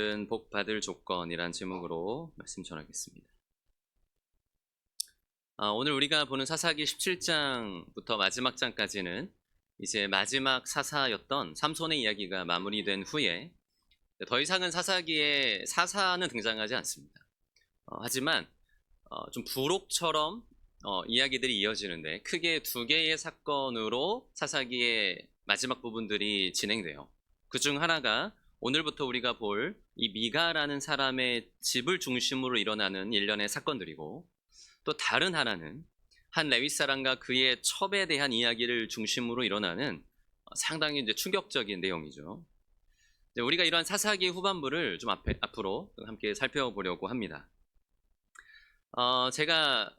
오늘은 복 받을 조건이란 제목으로 말씀 전하겠습니다. 오늘 우리가 보는 사사기 17장부터 마지막 장까지는 이제 마지막 사사였던 삼손의 이야기가 마무리된 후에 더 이상은 사사기에 사사는 등장하지 않습니다. 하지만 좀 부록처럼 이야기들이 이어지는데 크게 두 개의 사건으로 사사기의 마지막 부분들이 진행돼요. 그중 하나가 오늘부터 우리가 볼 이 미가라는 사람의 집을 중심으로 일어나는 일련의 사건들이고, 또 다른 하나는 한 레위 사람과 그의 첩에 대한 이야기를 중심으로 일어나는 상당히 이제 충격적인 내용이죠. 우리가 이러한 사사기 후반부를 좀 앞으로 함께 살펴보려고 합니다. 제가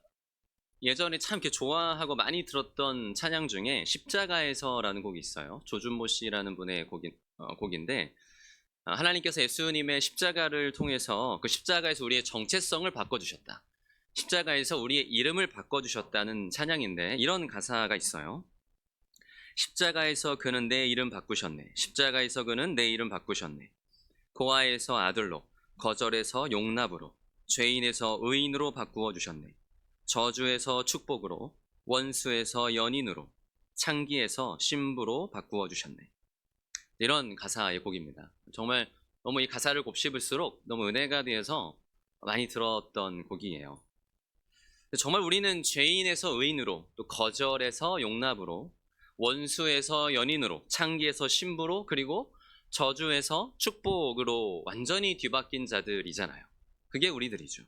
예전에 참 이렇게 좋아하고 많이 들었던 찬양 중에 십자가에서라는 곡이 있어요. 조준모 씨라는 분의 곡인데, 하나님께서 예수님의 십자가를 통해서 그 십자가에서 우리의 정체성을 바꿔주셨다. 십자가에서 우리의 이름을 바꿔주셨다는 찬양인데, 이런 가사가 있어요. 십자가에서 그는 내 이름 바꾸셨네. 십자가에서 그는 내 이름 바꾸셨네. 고아에서 아들로, 거절에서 용납으로, 죄인에서 의인으로 바꾸어 주셨네. 저주에서 축복으로, 원수에서 연인으로, 창기에서 신부로 바꾸어 주셨네. 이런 가사의 곡입니다. 정말 너무 이 가사를 곱씹을수록 너무 은혜가 되어서 많이 들었던 곡이에요. 정말 우리는 죄인에서 의인으로, 또 거절에서 용납으로, 원수에서 연인으로, 창기에서 신부로, 그리고 저주에서 축복으로 완전히 뒤바뀐 자들이잖아요. 그게 우리들이죠.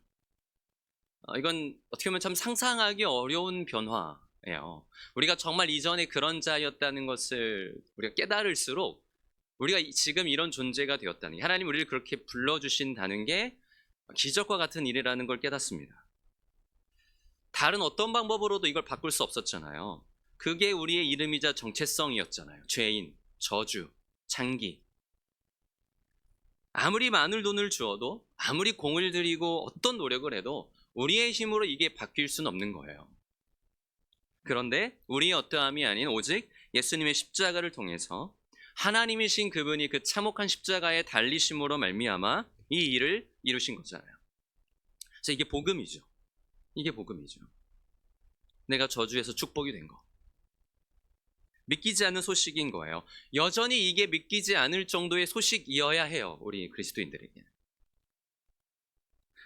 이건 어떻게 보면 참 상상하기 어려운 변화예요. 우리가 정말 이전에 그런 자였다는 것을 우리가 깨달을수록 우리가 지금 이런 존재가 되었다는 게, 하나님 우리를 그렇게 불러주신다는 게 기적과 같은 일이라는 걸 깨닫습니다. 다른 어떤 방법으로도 이걸 바꿀 수 없었잖아요. 그게 우리의 이름이자 정체성이었잖아요. 죄인, 저주, 창기. 아무리 많은 돈을 주어도, 아무리 공을 들이고 어떤 노력을 해도 우리의 힘으로 이게 바뀔 수는 없는 거예요. 그런데 우리의 어떠함이 아닌 오직 예수님의 십자가를 통해서 하나님이신 그분이 그 참혹한 십자가에 달리심으로 말미암아 이 일을 이루신 거잖아요. 그래서 이게 복음이죠. 이게 복음이죠. 내가 저주에서 축복이 된 거. 믿기지 않는 소식인 거예요. 여전히 이게 믿기지 않을 정도의 소식이어야 해요. 우리 그리스도인들에게는.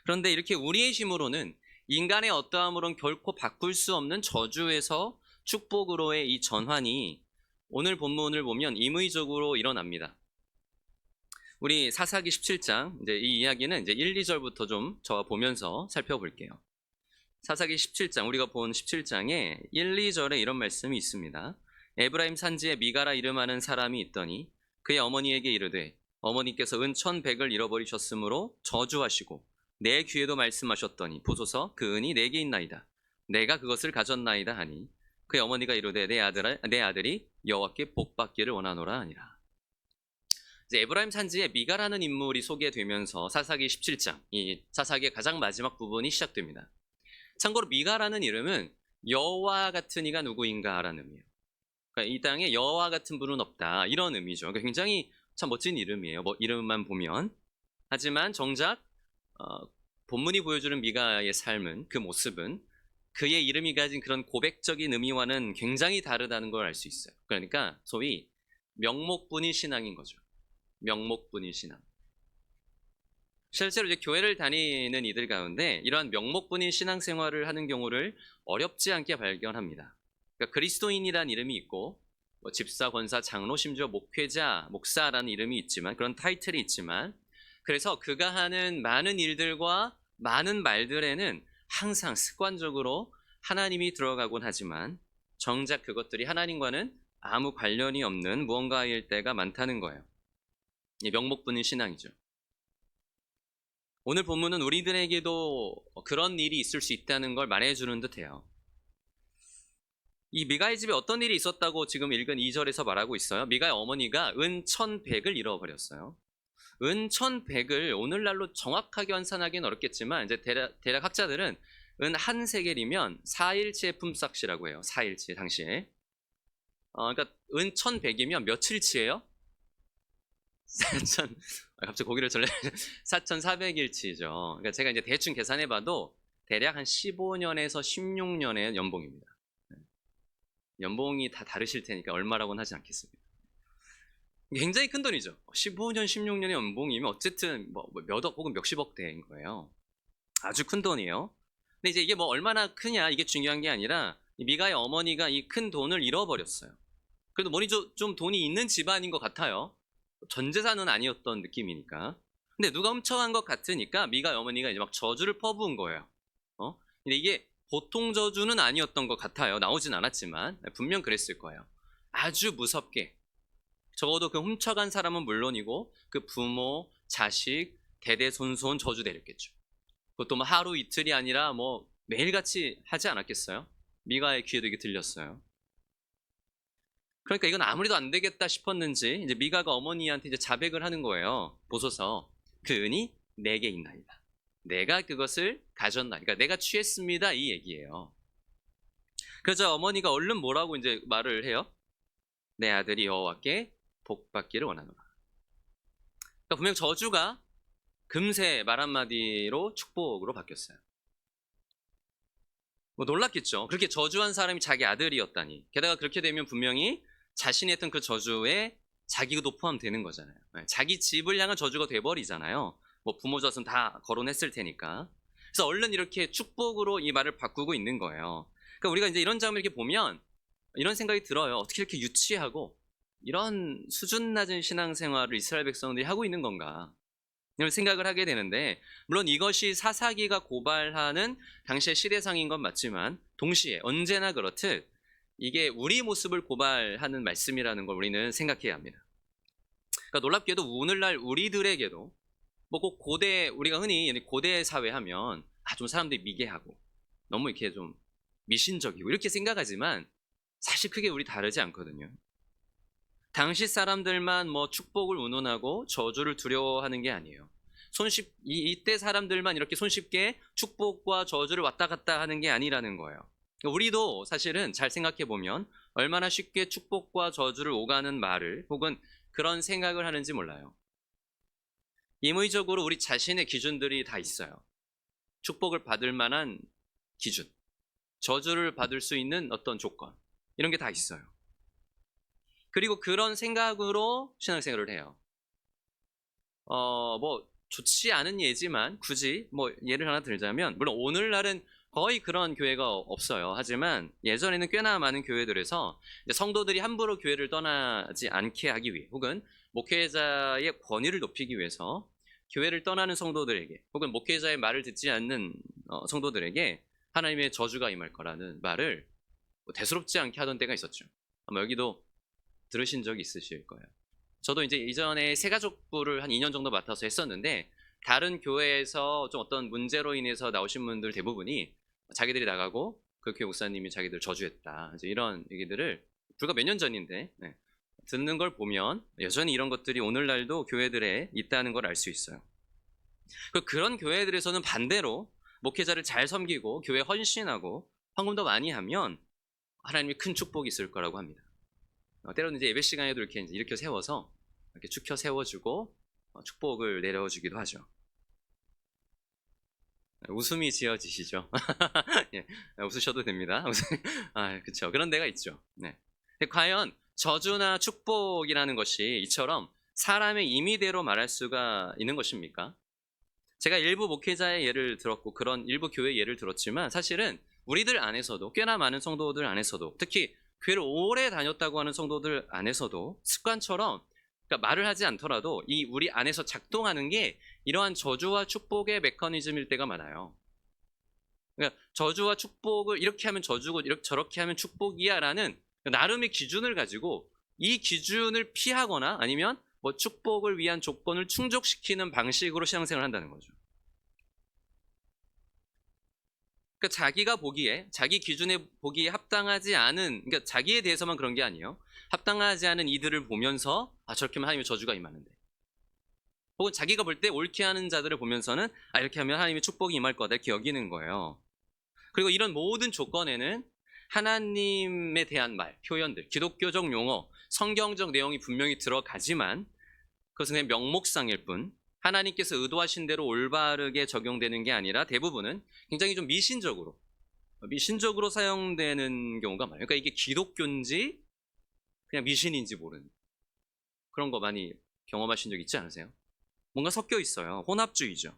그런데 이렇게 우리의 힘으로는, 인간의 어떠함으로는 결코 바꿀 수 없는 저주에서 축복으로의 이 전환이 오늘 본문을 보면 임의적으로 일어납니다. 우리 사사기 17장, 이제 이 이야기는 이제 1, 2절부터 좀 저와 보면서 살펴볼게요. 사사기 17장, 우리가 본 17장에 1, 2절에 이런 말씀이 있습니다. 에브라임 산지에 미가라 이름하는 사람이 있더니 그의 어머니에게 이르되, 어머니께서 은 1,100을 잃어버리셨으므로 저주하시고 내 귀에도 말씀하셨더니 보소서 그 은이 내게 있나이다. 내가 그것을 가졌나이다 하니, 그의 어머니가 이르되 내 아들이 여호와께 복받기를 원하노라 하니라. 이제 에브라임 산지에 미가라는 인물이 소개되면서 사사기 17장, 이 사사기의 가장 마지막 부분이 시작됩니다. 참고로 미가라는 이름은 여호와 같은 이가 누구인가라는 의미예요. 그러니까 이 땅에 여호와 같은 분은 없다, 이런 의미죠. 그러니까 굉장히 참 멋진 이름이에요. 뭐 이름만 보면. 하지만 정작 본문이 보여주는 미가의 삶은, 그 모습은 그의 이름이 가진 그런 고백적인 의미와는 굉장히 다르다는 걸 알 수 있어요. 그러니까 소위 명목분인 신앙인 거죠. 명목분인 신앙. 실제로 이제 교회를 다니는 이들 가운데 이러한 명목분인 신앙생활을 하는 경우를 어렵지 않게 발견합니다. 그러니까 그리스도인이라는 이름이 있고, 뭐 집사, 권사, 장로, 심지어 목회자, 목사라는 이름이 있지만, 그런 타이틀이 있지만, 그래서 그가 하는 많은 일들과 많은 말들에는 항상 습관적으로 하나님이 들어가곤 하지만 정작 그것들이 하나님과는 아무 관련이 없는 무언가일 때가 많다는 거예요. 이 명목분인 신앙이죠. 오늘 본문은 우리들에게도 그런 일이 있을 수 있다는 걸 말해주는 듯해요. 이 미가의 집에 어떤 일이 있었다고 지금 읽은 2절에서 말하고 있어요. 미가의 어머니가 은 1,100을 잃어버렸어요. 은 1,100을 오늘날로 정확하게 환산하기는 어렵겠지만, 이제 대략 학자들은 은 한 세겔이면 4일치의 품삯이라고 해요. 4일치 당시에. 그러니까 은 1,100이면 며칠치예요? 4천 갑자기 고기를 절레 4,400일치죠. 그러니까 제가 이제 대충 계산해 봐도 대략 한 15년에서 16년의 연봉입니다. 연봉이 다 다르실 테니까 얼마라고는 하지 않겠습니다. 굉장히 큰 돈이죠. 15년, 16년의 연봉이면 어쨌든 뭐 몇억 혹은 몇십억 대인 거예요. 아주 큰 돈이에요. 근데 이제 이게 뭐 얼마나 크냐 이게 중요한 게 아니라 미가의 어머니가 이 큰 돈을 잃어버렸어요. 그래도 뭐니 좀 돈이 있는 집안인 것 같아요. 전 재산은 아니었던 느낌이니까. 근데 누가 훔쳐간 것 같으니까 미가의 어머니가 이제 막 저주를 퍼부은 거예요. 근데 이게 보통 저주는 아니었던 것 같아요. 나오진 않았지만 분명 그랬을 거예요. 아주 무섭게. 적어도 그 훔쳐간 사람은 물론이고 그 부모, 자식, 대대손손 저주 내렸겠죠. 그것도 뭐 하루 이틀이 아니라 뭐 매일같이 하지 않았겠어요? 미가의 귀에도 이게 들렸어요. 그러니까 이건 아무래도 안 되겠다 싶었는지 이제 미가가 어머니한테 이제 자백을 하는 거예요. 보소서 그 은이 내게 있나이다. 내가 그것을 가졌나. 그러니까 내가 취했습니다. 이 얘기예요. 그래서 어머니가 얼른 뭐라고 이제 말을 해요? 내 아들이 여호와께 복받기를 원하노라. 그러니까 분명 저주가 금세 말 한마디로 축복으로 바뀌었어요. 뭐 놀랐겠죠. 그렇게 저주한 사람이 자기 아들이었다니. 게다가 그렇게 되면 분명히 자신이 했던 그 저주에 자기도 포함되는 거잖아요. 자기 집을 향한 저주가 돼버리잖아요. 뭐 부모 자손 다 거론했을 테니까. 그래서 얼른 이렇게 축복으로 이 말을 바꾸고 있는 거예요. 그러니까 우리가 이제 이런 장면을 이렇게 보면 이런 생각이 들어요. 어떻게 이렇게 유치하고 이런 수준 낮은 신앙생활을 이스라엘 백성들이 하고 있는 건가? 이런 생각을 하게 되는데, 물론 이것이 사사기가 고발하는 당시의 시대상인 건 맞지만 동시에 언제나 그렇듯 이게 우리 모습을 고발하는 말씀이라는 걸 우리는 생각해야 합니다. 그러니까 놀랍게도 오늘날 우리들에게도 뭐 꼭 고대, 우리가 흔히 고대 사회 하면 좀 사람들이 미개하고 너무 이렇게 좀 미신적이고 이렇게 생각하지만 사실 크게 우리 다르지 않거든요. 당시 사람들만 뭐 축복을 운운하고 저주를 두려워하는 게 아니에요. 이때 사람들만 이렇게 손쉽게 축복과 저주를 왔다 갔다 하는 게 아니라는 거예요. 우리도 사실은 잘 생각해 보면 얼마나 쉽게 축복과 저주를 오가는 말을 혹은 그런 생각을 하는지 몰라요. 임의적으로 우리 자신의 기준들이 다 있어요. 축복을 받을 만한 기준, 저주를 받을 수 있는 어떤 조건, 이런 게 다 있어요. 그리고 그런 생각으로 신앙생활을 해요. 뭐 좋지 않은 예지만 굳이 뭐 예를 하나 들자면, 물론 오늘날은 거의 그런 교회가 없어요. 하지만 예전에는 꽤나 많은 교회들에서 성도들이 함부로 교회를 떠나지 않게 하기 위해, 혹은 목회자의 권위를 높이기 위해서 교회를 떠나는 성도들에게, 혹은 목회자의 말을 듣지 않는 성도들에게 하나님의 저주가 임할 거라는 말을 대수롭지 않게 하던 때가 있었죠. 아마 여기도 들으신 적이 있으실 거예요. 저도 이제 이전에 새가족부를 한 2년 정도 맡아서 했었는데, 다른 교회에서 좀 어떤 문제로 인해서 나오신 분들 대부분이 자기들이 나가고 그 교회 목사님이 자기들 저주했다, 이제 이런 얘기들을 불과 몇 년 전인데 듣는 걸 보면 여전히 이런 것들이 오늘날도 교회들에 있다는 걸 알 수 있어요. 그런 교회들에서는 반대로 목회자를 잘 섬기고 교회 헌신하고 헌금 더 많이 하면 하나님이 큰 축복이 있을 거라고 합니다. 때로는 이제 예배 시간에도 이렇게 일으켜 세워서 이렇게 축혀 세워주고 축복을 내려주기도 하죠. 웃음이 지어지시죠? 예, 웃으셔도 됩니다. 그렇죠. 그런 데가 있죠. 네. 근데 과연 저주나 축복이라는 것이 이처럼 사람의 임의대로 말할 수가 있는 것입니까? 제가 일부 목회자의 예를 들었고 그런 일부 교회 예를 들었지만, 사실은 우리들 안에서도, 꽤나 많은 성도들 안에서도, 특히 교회를 오래 다녔다고 하는 성도들 안에서도 습관처럼, 그러니까 말을 하지 않더라도 이 우리 안에서 작동하는 게 이러한 저주와 축복의 메커니즘일 때가 많아요. 그러니까 저주와 축복을 이렇게 하면 저주고 저렇게 하면 축복이야라는 나름의 기준을 가지고 이 기준을 피하거나 아니면 뭐 축복을 위한 조건을 충족시키는 방식으로 신앙생활을 한다는 거죠. 그러니까 자기가 보기에, 자기 기준에 보기에 합당하지 않은, 그러니까 자기에 대해서만 그런 게 아니에요. 합당하지 않은 이들을 보면서 저렇게 하면 하나님의 저주가 임하는데, 혹은 자기가 볼 때 옳게 하는 자들을 보면서는 이렇게 하면 하나님의 축복이 임할 거다 이렇게 여기는 거예요. 그리고 이런 모든 조건에는 하나님에 대한 말, 표현들, 기독교적 용어, 성경적 내용이 분명히 들어가지만 그것은 그냥 명목상일 뿐 하나님께서 의도하신 대로 올바르게 적용되는 게 아니라 대부분은 굉장히 좀 미신적으로 사용되는 경우가 많아요. 그러니까 이게 기독교인지 그냥 미신인지 모르는 그런 거 많이 경험하신 적 있지 않으세요? 뭔가 섞여 있어요. 혼합주의죠.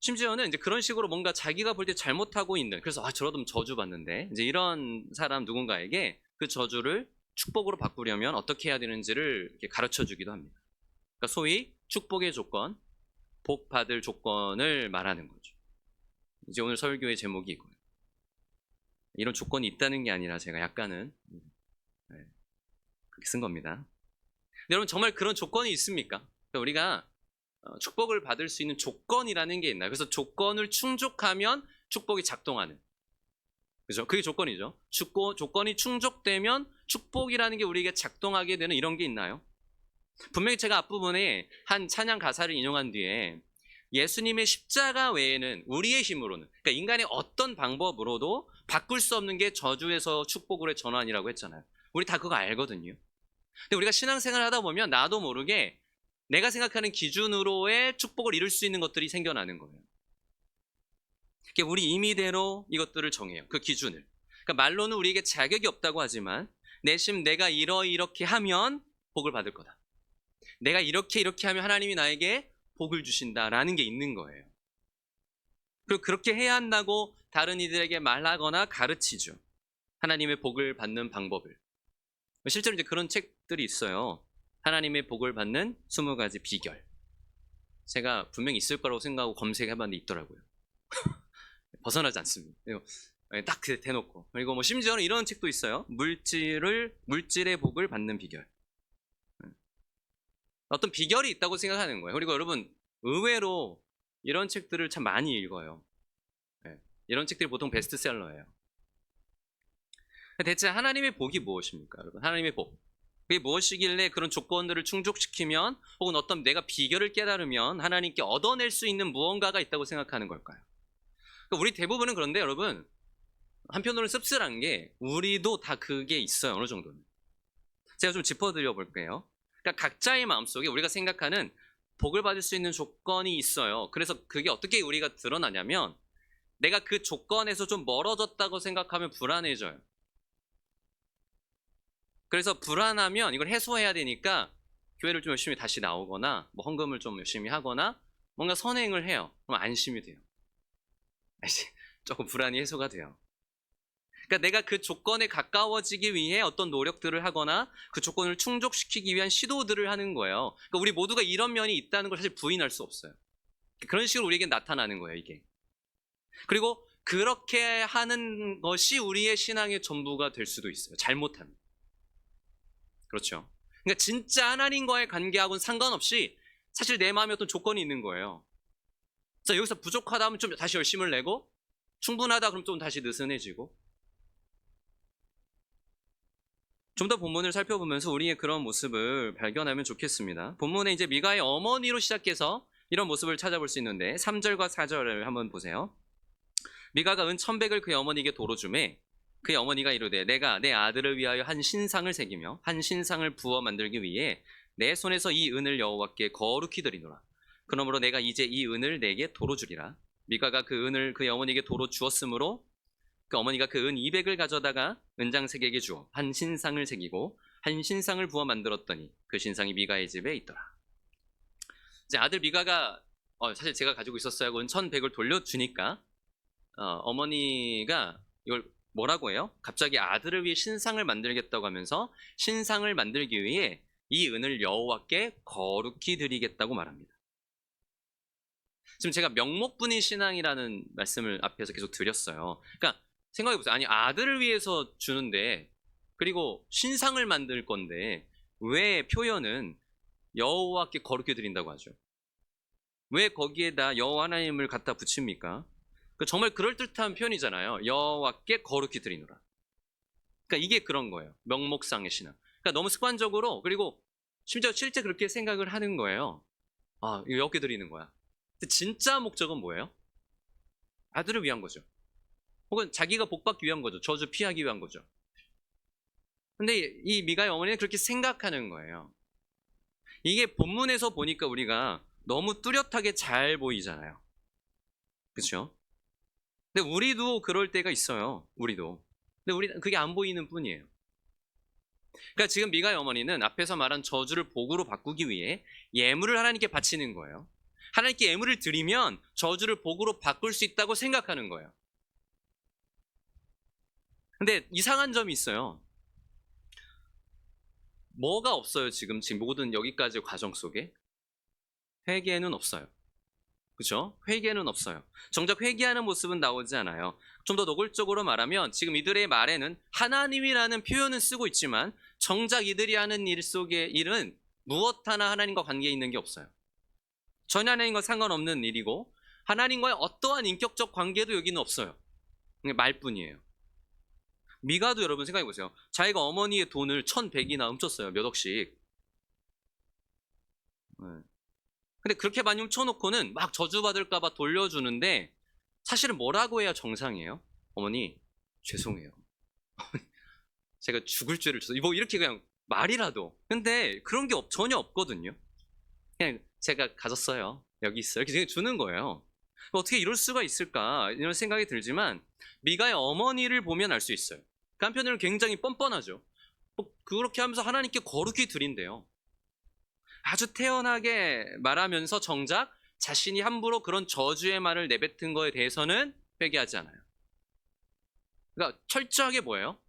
심지어는 이제 그런 식으로 뭔가 자기가 볼 때 잘못하고 있는, 그래서 저러면 저주받는데, 이제 이런 사람 누군가에게 그 저주를 축복으로 바꾸려면 어떻게 해야 되는지를 이렇게 가르쳐 주기도 합니다. 그러니까 소위 축복의 조건, 복 받을 조건을 말하는 거죠. 이제 오늘 설교의 제목이 이거예요. 이런 조건이 있다는 게 아니라 제가 약간은 그렇게 쓴 겁니다. 근데 여러분 정말 그런 조건이 있습니까? 그러니까 우리가 축복을 받을 수 있는 조건이라는 게 있나요? 그래서 조건을 충족하면 축복이 작동하는. 그죠? 그게 조건이죠. 조건이 충족되면 축복이라는 게 우리에게 작동하게 되는 이런 게 있나요? 분명히 제가 앞부분에 한 찬양 가사를 인용한 뒤에 예수님의 십자가 외에는 우리의 힘으로는, 그러니까 인간의 어떤 방법으로도 바꿀 수 없는 게 저주에서 축복으로의 전환이라고 했잖아요. 우리 다 그거 알거든요. 근데 우리가 신앙생활 하다 보면 나도 모르게 내가 생각하는 기준으로의 축복을 이룰 수 있는 것들이 생겨나는 거예요. 우리 임의대로 이것들을 정해요. 그 기준을. 그러니까 말로는 우리에게 자격이 없다고 하지만 내심 내가 이렇게 하면 복을 받을 거다. 내가 이렇게 하면 하나님이 나에게 복을 주신다라는 게 있는 거예요. 그리고 그렇게 해야 한다고 다른 이들에게 말하거나 가르치죠. 하나님의 복을 받는 방법을. 실제로 이제 그런 책들이 있어요. 하나님의 복을 받는 20가지 비결. 제가 분명히 있을 거라고 생각하고 검색해봤는데 있더라고요. 벗어나지 않습니다. 딱 대놓고. 그리고 뭐 심지어는 이런 책도 있어요. 물질의 복을 받는 비결. 어떤 비결이 있다고 생각하는 거예요. 그리고 여러분 의외로 이런 책들을 참 많이 읽어요. 이런 책들이 보통 베스트셀러예요. 대체 하나님의 복이 무엇입니까, 여러분? 하나님의 복. 그게 무엇이길래 그런 조건들을 충족시키면 혹은 어떤 내가 비결을 깨달으면 하나님께 얻어낼 수 있는 무언가가 있다고 생각하는 걸까요? 그러니까 우리 대부분은 그런데 여러분 한편으로는 씁쓸한 게 우리도 다 그게 있어요. 어느 정도는. 제가 좀 짚어드려 볼게요. 그러니까 각자의 마음속에 우리가 생각하는 복을 받을 수 있는 조건이 있어요. 그래서 그게 어떻게 우리가 드러나냐면 내가 그 조건에서 좀 멀어졌다고 생각하면 불안해져요. 그래서 불안하면 이걸 해소해야 되니까 교회를 좀 열심히 다시 나오거나 뭐 헌금을 좀 열심히 하거나 뭔가 선행을 해요. 그럼 안심이 돼요. 조금 불안이 해소가 돼요. 그러니까 내가 그 조건에 가까워지기 위해 어떤 노력들을 하거나 그 조건을 충족시키기 위한 시도들을 하는 거예요. 그러니까 우리 모두가 이런 면이 있다는 걸 사실 부인할 수 없어요. 그런 식으로 우리에게 나타나는 거예요, 이게. 그리고 그렇게 하는 것이 우리의 신앙의 전부가 될 수도 있어요. 잘못하면. 그렇죠. 그러니까 진짜 하나님과의 관계하고는 상관없이 사실 내 마음에 어떤 조건이 있는 거예요. 자, 여기서 부족하다 하면 좀 다시 열심을 내고 충분하다 그럼 좀 다시 느슨해지고. 좀 더 본문을 살펴보면서 우리의 그런 모습을 발견하면 좋겠습니다. 본문에 이제 미가의 어머니로 시작해서 이런 모습을 찾아볼 수 있는데 3절과 4절을 한번 보세요. 미가가 은 1,100을 그의 어머니에게 도로 주매 그의 어머니가 이르되 내가 내 아들을 위하여 한 신상을 새기며 한 신상을 부어 만들기 위해 내 손에서 이 은을 여호와께 거룩히 드리노라. 그러므로 내가 이제 이 은을 내게 도로 주리라. 미가가 그 은을 그의 어머니에게 도로 주었으므로 그 어머니가 그 은 200을 가져다가 은장색에게 주어 한 신상을 새기고 한 신상을 부어 만들었더니 그 신상이 미가의 집에 있더라. 이제 아들 미가가 사실 제가 가지고 있었어야 하고 은 1,100을 돌려주니까 어머니가 이걸 뭐라고 해요? 갑자기 아들을 위해 신상을 만들겠다고 하면서 신상을 만들기 위해 이 은을 여호와께 거룩히 드리겠다고 말합니다. 지금 제가 명목분인 신앙이라는 말씀을 앞에서 계속 드렸어요. 그러니까 생각해보세요. 아니 아들을 위해서 주는데 그리고 신상을 만들 건데 왜 표현은 여호와께 거룩히 드린다고 하죠? 왜 거기에다 여호와 하나님을 갖다 붙입니까? 정말 그럴듯한 표현이잖아요. 여호와께 거룩히 드리노라. 그러니까 이게 그런 거예요. 명목상의 신앙. 그러니까 너무 습관적으로 그리고 심지어 실제 그렇게 생각을 하는 거예요. 이거 여호와께 드리는 거야. 근데 진짜 목적은 뭐예요? 아들을 위한 거죠. 혹은 자기가 복받기 위한 거죠. 저주 피하기 위한 거죠. 근데 이 미가의 어머니는 그렇게 생각하는 거예요. 이게 본문에서 보니까 우리가 너무 뚜렷하게 잘 보이잖아요. 그렇죠? 근데 우리도 그럴 때가 있어요. 우리도. 근데 우리 그게 안 보이는 뿐이에요. 그러니까 지금 미가의 어머니는 앞에서 말한 저주를 복으로 바꾸기 위해 예물을 하나님께 바치는 거예요. 하나님께 예물을 드리면 저주를 복으로 바꿀 수 있다고 생각하는 거예요. 근데 이상한 점이 있어요. 뭐가 없어요, 지금 모든 여기까지 과정 속에? 회개는 없어요. 그죠? 회개는 없어요. 정작 회개하는 모습은 나오지 않아요. 좀 더 노골적으로 말하면 지금 이들의 말에는 하나님이라는 표현은 쓰고 있지만 정작 이들이 하는 일 속의 일은 무엇 하나 하나님과 관계 있는 게 없어요. 전혀 하나님과 상관없는 일이고 하나님과의 어떠한 인격적 관계도 여기는 없어요. 그냥 말뿐이에요. 미가도 여러분 생각해 보세요. 자기가 어머니의 돈을 1,100이나 훔쳤어요. 몇 억씩. 네. 근데 그렇게 많이 훔쳐놓고는 막 저주받을까봐 돌려주는데 사실은 뭐라고 해야 정상이에요? 어머니, 죄송해요. 제가 죽을 죄를 졌어요. 뭐 이렇게 그냥 말이라도. 근데 그런 게 전혀 없거든요. 그냥 제가 가졌어요. 여기 있어요. 이렇게 그냥 주는 거예요. 어떻게 이럴 수가 있을까? 이런 생각이 들지만 미가의 어머니를 보면 알 수 있어요. 그 한편으로는 굉장히 뻔뻔하죠. 그렇게 하면서 하나님께 거룩히 드린대요. 아주 태연하게 말하면서 정작 자신이 함부로 그런 저주의 말을 내뱉은 거에 대해서는 회개하지 않아요. 그러니까 철저하게 뭐예요?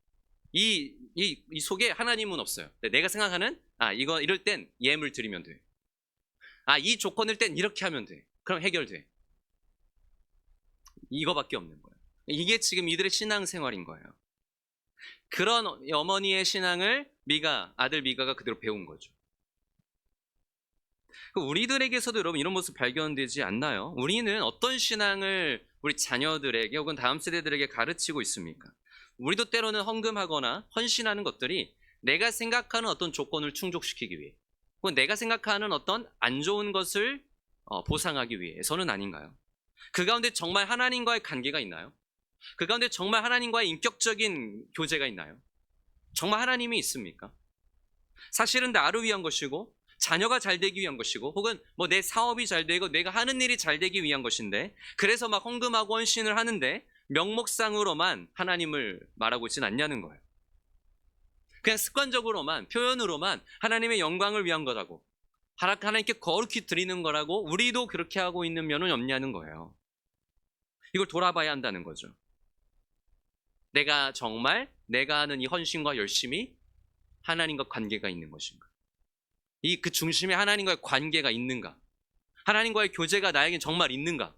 이 속에 하나님은 없어요. 내가 생각하는 이럴 땐 예물 드리면 돼. 이 조건일 땐 이렇게 하면 돼. 그럼 해결돼. 이거밖에 없는 거예요. 이게 지금 이들의 신앙생활인 거예요. 그런 어머니의 신앙을 아들 미가가 그대로 배운 거죠. 우리들에게서도 여러분 이런 모습 발견되지 않나요? 우리는 어떤 신앙을 우리 자녀들에게 혹은 다음 세대들에게 가르치고 있습니까? 우리도 때로는 헌금하거나 헌신하는 것들이 내가 생각하는 어떤 조건을 충족시키기 위해 혹은 내가 생각하는 어떤 안 좋은 것을 보상하기 위해서는 아닌가요? 그 가운데 정말 하나님과의 관계가 있나요? 그 가운데 정말 하나님과의 인격적인 교제가 있나요? 정말 하나님이 있습니까? 사실은 나를 위한 것이고 자녀가 잘 되기 위한 것이고 혹은 뭐 내 사업이 잘 되고 내가 하는 일이 잘 되기 위한 것인데 그래서 막 헌금하고 헌신을 하는데 명목상으로만 하나님을 말하고 있지는 않냐는 거예요. 그냥 습관적으로만 표현으로만 하나님의 영광을 위한 거라고 하나님께 거룩히 드리는 거라고 우리도 그렇게 하고 있는 면은 없냐는 거예요. 이걸 돌아봐야 한다는 거죠. 내가 정말 내가 하는 이 헌신과 열심이 하나님과 관계가 있는 것인가? 그 중심에 하나님과의 관계가 있는가? 하나님과의 교제가 나에겐 정말 있는가?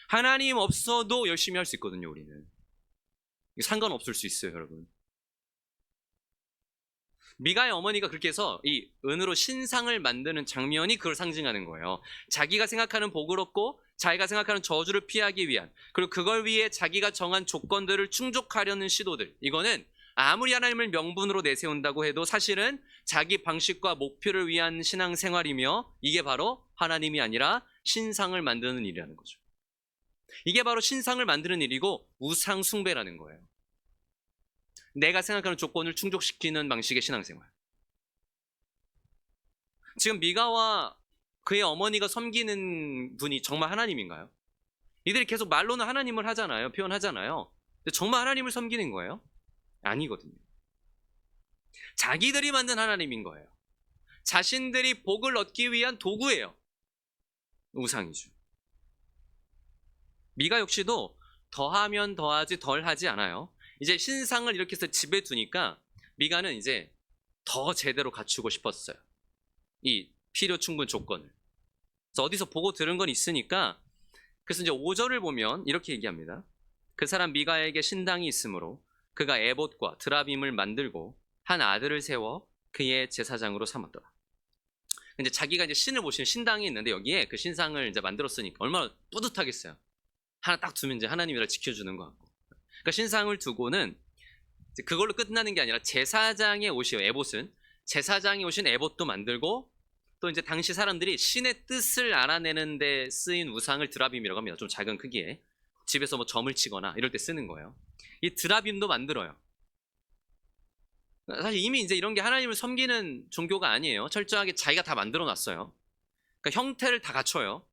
하나님 없어도 열심히 할 수 있거든요, 우리는. 상관없을 수 있어요, 여러분. 미가의 어머니가 그렇게 해서 이 은으로 신상을 만드는 장면이 그걸 상징하는 거예요. 자기가 생각하는 복을 얻고 자기가 생각하는 저주를 피하기 위한 그리고 그걸 위해 자기가 정한 조건들을 충족하려는 시도들. 이거는 아무리 하나님을 명분으로 내세운다고 해도 사실은 자기 방식과 목표를 위한 신앙생활이며 이게 바로 하나님이 아니라 신상을 만드는 일이라는 거죠. 이게 바로 신상을 만드는 일이고 우상 숭배라는 거예요. 내가 생각하는 조건을 충족시키는 방식의 신앙생활. 지금 미가와 그의 어머니가 섬기는 분이 정말 하나님인가요? 이들이 계속 말로는 하나님을 하잖아요. 표현하잖아요. 근데 정말 하나님을 섬기는 거예요? 아니거든요. 자기들이 만든 하나님인 거예요. 자신들이 복을 얻기 위한 도구예요. 우상이죠. 미가 역시도 더하면 더하지 덜하지 않아요. 이제 신상을 이렇게 해서 집에 두니까 미가는 이제 더 제대로 갖추고 싶었어요. 이 필요 충분 조건을. 그래서 어디서 보고 들은 건 있으니까 그래서 이제 5절을 보면 이렇게 얘기합니다. 그 사람 미가에게 신당이 있으므로 그가 에봇과 드라빔을 만들고 한 아들을 세워 그의 제사장으로 삼았더라. 이제 자기가 이제 신을 모시는 신당이 있는데 여기에 그 신상을 이제 만들었으니까 얼마나 뿌듯하겠어요. 하나 딱 두면 이제 하나님이 나를 지켜주는 것 같고. 그러니까 신상을 두고는 그걸로 끝나는 게 아니라 제사장의 옷이에요. 에봇은 제사장이 오신 에봇도 만들고 또 이제 당시 사람들이 신의 뜻을 알아내는 데 쓰인 우상을 드라빔이라고 합니다. 좀 작은 크기에 집에서 뭐 점을 치거나 이럴 때 쓰는 거예요. 이 드라빔도 만들어요. 사실 이미 이제 이런 게 하나님을 섬기는 종교가 아니에요. 철저하게 자기가 다 만들어 놨어요. 그러니까 형태를 다 갖춰요.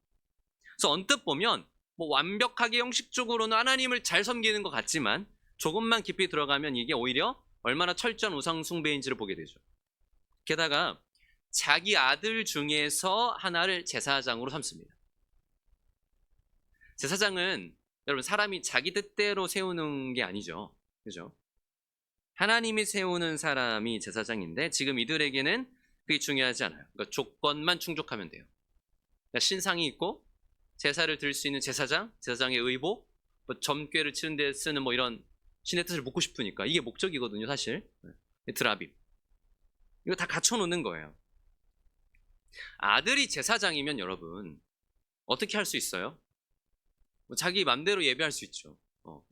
그래서 언뜻 보면 뭐 완벽하게 형식적으로는 하나님을 잘 섬기는 것 같지만 조금만 깊이 들어가면 이게 오히려 얼마나 철저한 우상 숭배인지를 보게 되죠. 게다가 자기 아들 중에서 하나를 제사장으로 삼습니다. 제사장은 여러분 사람이 자기 뜻대로 세우는 게 아니죠. 그죠? 하나님이 세우는 사람이 제사장인데 지금 이들에게는 그게 중요하지 않아요. 그러니까 조건만 충족하면 돼요. 그러니까 신상이 있고 제사를 드릴 수 있는 제사장, 제사장의 의복, 뭐 점괘를 치는 데 쓰는 뭐 이런 신의 뜻을 묻고 싶으니까 이게 목적이거든요, 사실. 드라빔. 이거 다 갖춰놓는 거예요. 아들이 제사장이면 여러분 어떻게 할 수 있어요? 뭐 자기 맘대로 예배할 수 있죠.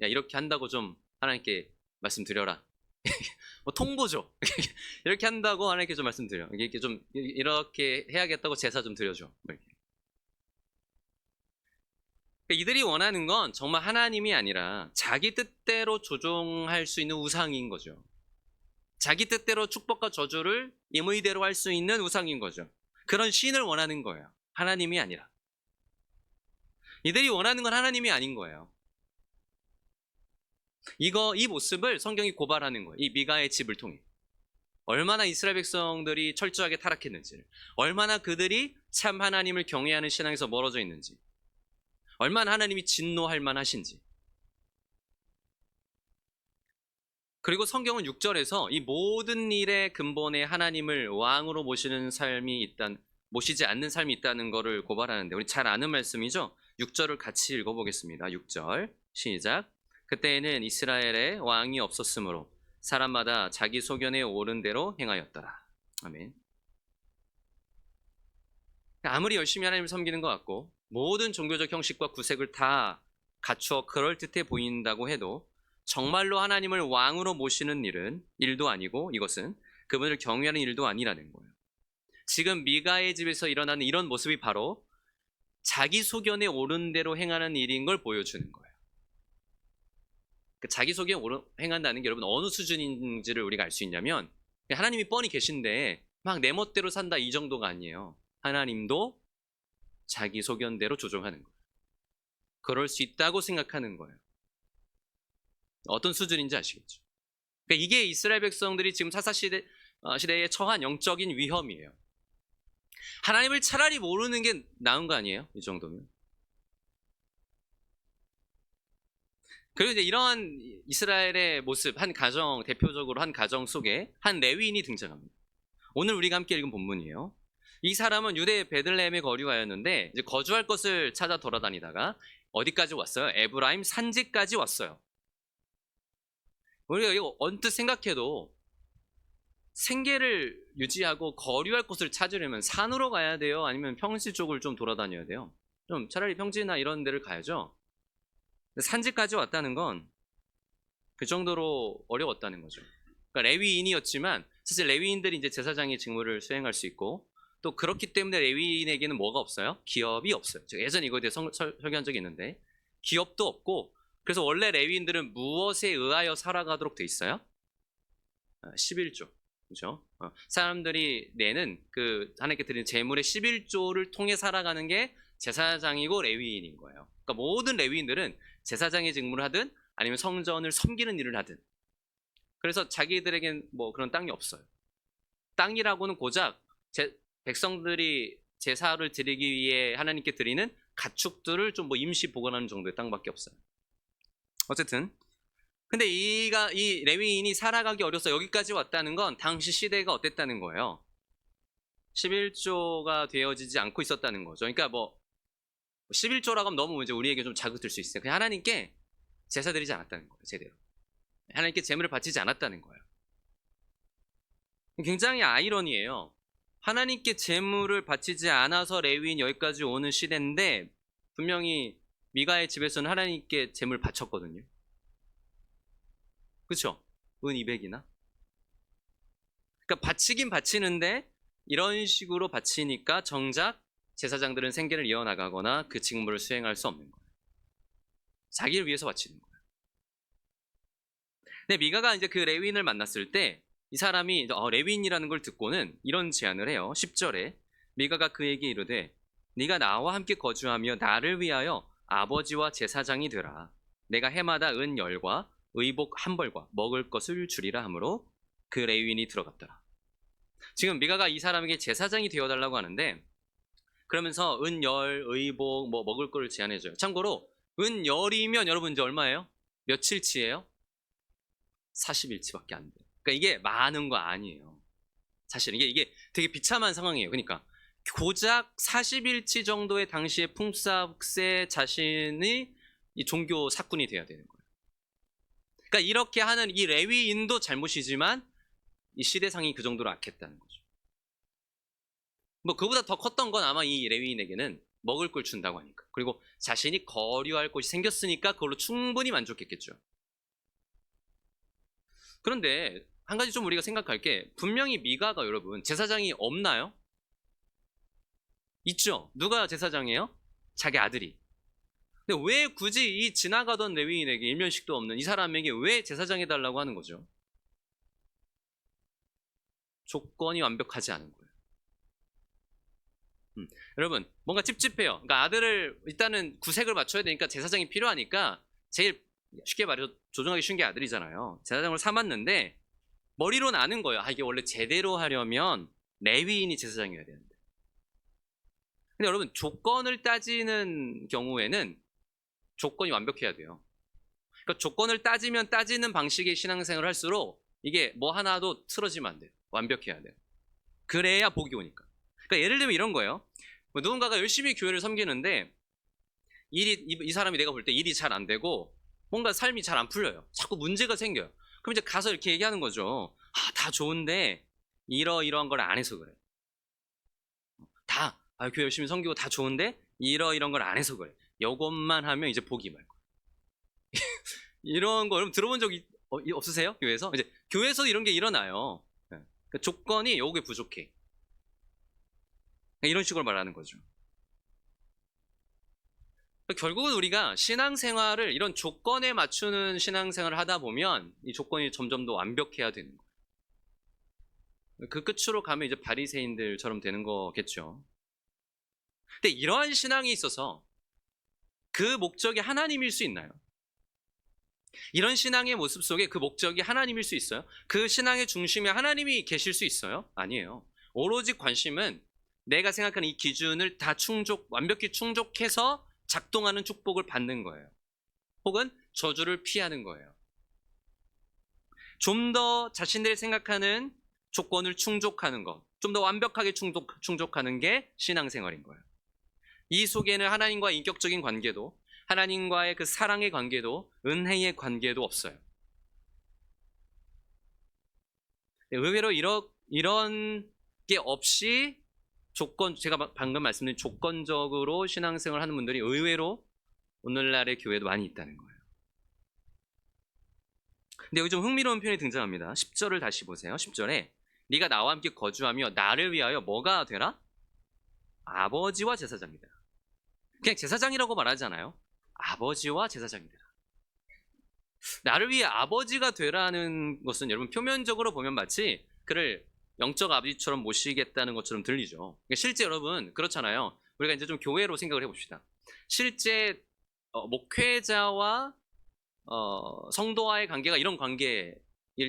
야 이렇게 한다고 좀 하나님께 말씀드려라. 뭐 통보죠. 이렇게 한다고 하나님께 좀 말씀드려. 이렇게 좀 이렇게 해야겠다고 제사 좀 드려줘. 뭐 이렇게. 그러니까 이들이 원하는 건 정말 하나님이 아니라 자기 뜻대로 조종할 수 있는 우상인 거죠. 자기 뜻대로 축복과 저주를 임의대로 할 수 있는 우상인 거죠. 그런 신을 원하는 거예요. 하나님이 아니라. 이들이 원하는 건 하나님이 아닌 거예요. 이 모습을 성경이 고발하는 거예요. 이 미가의 집을 통해. 얼마나 이스라엘 백성들이 철저하게 타락했는지, 얼마나 그들이 참 하나님을 경외하는 신앙에서 멀어져 있는지, 얼마나 하나님이 진노할 만하신지. 그리고 성경은 6절에서 이 모든 일의 근본에 하나님을 왕으로 모시지 않는 삶이 있다는 것을 고발하는데 우리 잘 아는 말씀이죠. 6절을 같이 읽어보겠습니다. 6절 시작. 그때에는 이스라엘에 왕이 없었으므로 사람마다 자기 소견에 오른 대로 행하였더라. 아멘. 아무리 열심히 하나님을 섬기는 것 같고 모든 종교적 형식과 구색을 다 갖추어 그럴듯해 보인다고 해도 정말로 하나님을 왕으로 모시는 일도 아니고 이것은 그분을 경외하는 일도 아니라는 거예요. 지금 미가의 집에서 일어나는 이런 모습이 바로 자기 소견에 오른 대로 행하는 일인 걸 보여주는 거예요. 자기 소견에 행한다는 게 여러분 어느 수준인지를 우리가 알 수 있냐면 하나님이 뻔히 계신데 막 내 멋대로 산다 이 정도가 아니에요. 하나님도 자기 소견대로 조종하는 거예요. 그럴 수 있다고 생각하는 거예요. 어떤 수준인지 아시겠죠? 그러니까 이게 이스라엘 백성들이 지금 사사시대에 처한 영적인 위험이에요. 하나님을 차라리 모르는 게 나은 거 아니에요? 이 정도면. 그리고 이제 이러한 이스라엘의 모습, 대표적으로 한 가정 속에 한 레위인이 등장합니다. 오늘 우리가 함께 읽은 본문이에요. 이 사람은 유대 베들레헴에 거류하였는데 이제 거주할 것을 찾아 돌아다니다가 어디까지 왔어요? 에브라임 산지까지 왔어요. 우리가 이거 언뜻 생각해도 생계를 유지하고 거류할 곳을 찾으려면 산으로 가야 돼요? 아니면 평지 쪽을 좀 돌아다녀야 돼요? 좀 차라리 평지나 이런 데를 가야죠. 산지까지 왔다는 건 그 정도로 어려웠다는 거죠. 그러니까 레위인이었지만 사실 레위인들이 이제 제사장의 직무를 수행할 수 있고 또 그렇기 때문에 레위인에게는 뭐가 없어요? 기업이 없어요. 제가 예전에 이거에 대해 설교한 적이 있는데 기업도 없고 그래서 원래 레위인들은 무엇에 의하여 살아가도록 돼 있어요? 11조. 그죠? 사람들이 내는 그 하나님께 드리는 제물의 11조를 통해 살아가는 게 제사장이고 레위인인 거예요. 그러니까 모든 레위인들은 제사장의 직무를 하든 아니면 성전을 섬기는 일을 하든 그래서 자기들에겐 뭐 그런 땅이 없어요. 땅이라고는 고작 백성들이 제사를 드리기 위해 하나님께 드리는 가축들을 좀 뭐 임시 보관하는 정도의 땅밖에 없어요. 어쨌든 근데 이 레위인이 살아가기 어려서 여기까지 왔다는 건 당시 시대가 어땠다는 거예요. 11조가 되어지지 않고 있었다는 거죠. 그러니까 뭐 11조라고 하면 너무 이제 우리에게 좀 자극될 수 있어요. 그냥 하나님께 제사 드리지 않았다는 거예요. 제대로. 하나님께 제물을 바치지 않았다는 거예요. 굉장히 아이러니해요. 하나님께 제물을 바치지 않아서 레위인 여기까지 오는 시대인데 분명히 미가의 집에서는 하나님께 제물 바쳤거든요. 그렇죠? 은 200이나. 그러니까 바치긴 바치는데 이런 식으로 바치니까 정작 제사장들은 생계를 이어나가거나 그 직무를 수행할 수 없는 거예요. 자기를 위해서 바치는 거예요. 근데 미가가 이제 그 레위인을 만났을 때 이 사람이 레위인이라는 걸 듣고는 이런 제안을 해요. 10절에 미가가 그에게 이르되 네가 나와 함께 거주하며 나를 위하여 아버지와 제사장이 되라. 내가 해마다 은 10과 의복 1벌과 먹을 것을 주리라 하므로 그 레위인이 들어갔더라. 지금 미가가 이 사람에게 제사장이 되어달라고 하는데 그러면서 은 10, 의복, 뭐 먹을 거를 제안해줘요. 참고로 은 10이면 여러분 이제 얼마예요? 며칠치예요? 40일치밖에 안 돼요. 그러니까 이게 많은 거 아니에요. 사실 이게 되게 비참한 상황이에요. 그러니까 고작 40일치 정도의 당시의 품삯에 자신이 이 종교 사꾼이 돼야 되는 거예요. 그러니까 이렇게 하는 이 레위인도 잘못이지만 이 시대상이 그 정도로 악했다는 거죠. 뭐 그보다 더 컸던 건 아마 이 레위인에게는 먹을 걸 준다고 하니까. 그리고 자신이 거류할 곳이 생겼으니까 그걸로 충분히 만족했겠죠. 그런데 한 가지 좀 우리가 생각할 게 분명히 미가가 여러분 제사장이 없나요? 있죠. 누가 제사장이에요? 자기 아들이. 근데 왜 굳이 이 지나가던 레위인에게 일면식도 없는 이 사람에게 왜 제사장 해달라고 하는 거죠? 조건이 완벽하지 않은 거예요. 여러분 뭔가 찝찝해요. 그러니까 아들을 일단은 구색을 맞춰야 되니까 제사장이 필요하니까 제일 쉽게 말해서 조종하기 쉬운 게 아들이잖아요. 제사장을 삼았는데 머리로는 아는 거예요. 이게 원래 제대로 하려면 레위인이 제사장이어야 되는데. 근데 여러분 조건을 따지는 경우에는 조건이 완벽해야 돼요. 그러니까 조건을 따지면 따지는 방식의 신앙생활을 할수록 이게 뭐 하나도 틀어지면 안 돼요. 완벽해야 돼요. 그래야 복이 오니까. 그러니까 예를 들면 이런 거예요. 뭐 누군가가 열심히 교회를 섬기는데 이 사람이 내가 볼 때 일이 잘 안 되고 뭔가 삶이 잘 안 풀려요. 자꾸 문제가 생겨요. 그럼 이제 가서 이렇게 얘기하는 거죠. 다 좋은데 이러이러한 걸 안 해서 그래. 교회 열심히 섬기고 다 좋은데 이런 걸 안 해서 그래. 요것만 하면 이제 복이 말 거야. 이런 거 여러분 들어본 적 없으세요? 교회에서? 이제 교회에서 이런 게 일어나요. 그러니까 조건이 요게 부족해. 이런 식으로 말하는 거죠. 결국은 우리가 신앙생활을 이런 조건에 맞추는 신앙생활을 하다 보면 이 조건이 점점 더 완벽해야 되는 거예요. 그 끝으로 가면 이제 바리새인들처럼 되는 거겠죠. 근데 이러한 신앙이 있어서 그 목적이 하나님일 수 있나요? 이런 신앙의 모습 속에 그 목적이 하나님일 수 있어요? 그 신앙의 중심에 하나님이 계실 수 있어요? 아니에요. 오로지 관심은 내가 생각하는 이 기준을 다 완벽히 충족해서 작동하는 축복을 받는 거예요. 혹은 저주를 피하는 거예요. 좀 더 자신들이 생각하는 조건을 충족하는 것, 좀 더 완벽하게 충족하는 게 신앙생활인 거예요. 이 속에는 하나님과의 인격적인 관계도, 하나님과의 그 사랑의 관계도, 은혜의 관계도 없어요. 의외로 이런 게 없이 제가 방금 말씀드린 조건적으로 신앙생활을 하는 분들이 의외로 오늘날의 교회도 많이 있다는 거예요. 근데 여기 좀 흥미로운 표현이 등장합니다. 10절을 다시 보세요. 10절에 네가 나와 함께 거주하며 나를 위하여 뭐가 되라? 아버지와 제사장이 되라. 그냥 제사장이라고 말하잖아요. 아버지와 제사장이 되라. 나를 위해 아버지가 되라는 것은 여러분 표면적으로 보면 마치 그를 영적 아버지처럼 모시겠다는 것처럼 들리죠. 그러니까 실제 여러분 그렇잖아요. 우리가 이제 좀 교회로 생각을 해봅시다. 실제 목회자와 성도와의 관계가 이런 관계일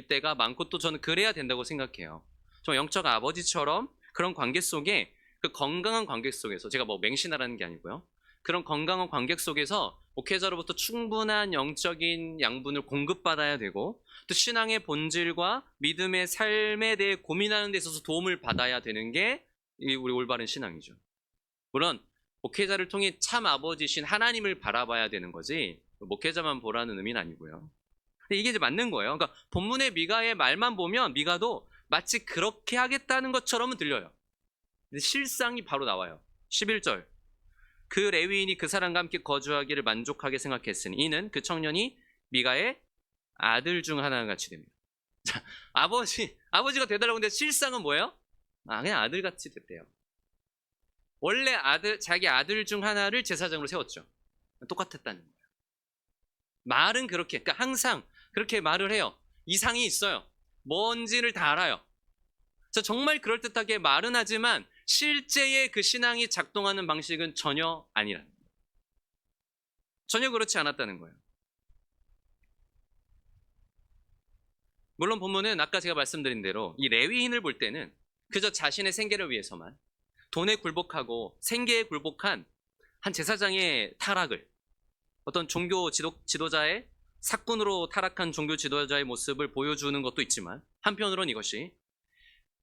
때가 많고 또 저는 그래야 된다고 생각해요. 좀 영적 아버지처럼 그런 관계 속에 그 건강한 관계 속에서 제가 뭐 맹신하라는 게 아니고요. 그런 건강한 관계 속에서 목회자로부터 충분한 영적인 양분을 공급받아야 되고 또 신앙의 본질과 믿음의 삶에 대해 고민하는 데 있어서 도움을 받아야 되는 게 우리 올바른 신앙이죠. 물론 목회자를 통해 참 아버지신 하나님을 바라봐야 되는 거지 목회자만 보라는 의미는 아니고요. 근데 이게 이제 맞는 거예요. 그러니까 본문의 미가의 말만 보면 미가도 마치 그렇게 하겠다는 것처럼은 들려요. 근데 실상이 바로 나와요. 11절. 그 레위인이 그 사람과 함께 거주하기를 만족하게 생각했으니 이는 그 청년이 미가의 아들 중 하나 같이 됩니다. 자, 아버지가 되달라고 했는데 실상은 뭐예요? 그냥 아들같이 됐대요. 원래 자기 아들 중 하나를 제사장으로 세웠죠. 똑같았다는 거예요. 말은 그렇게, 그러니까 항상 그렇게 말을 해요. 이상이 있어요. 뭔지를 다 알아요. 그래서 정말 그럴듯하게 말은 하지만 실제의 그 신앙이 작동하는 방식은 전혀 아니라. 전혀 그렇지 않았다는 거예요. 물론 본문은 아까 제가 말씀드린 대로 이 레위인을 볼 때는 그저 자신의 생계를 위해서만 돈에 굴복하고 생계에 굴복한 한 제사장의 타락을, 어떤 종교 지도자의 사꾼으로 타락한 종교 지도자의 모습을 보여주는 것도 있지만, 한편으로는 이것이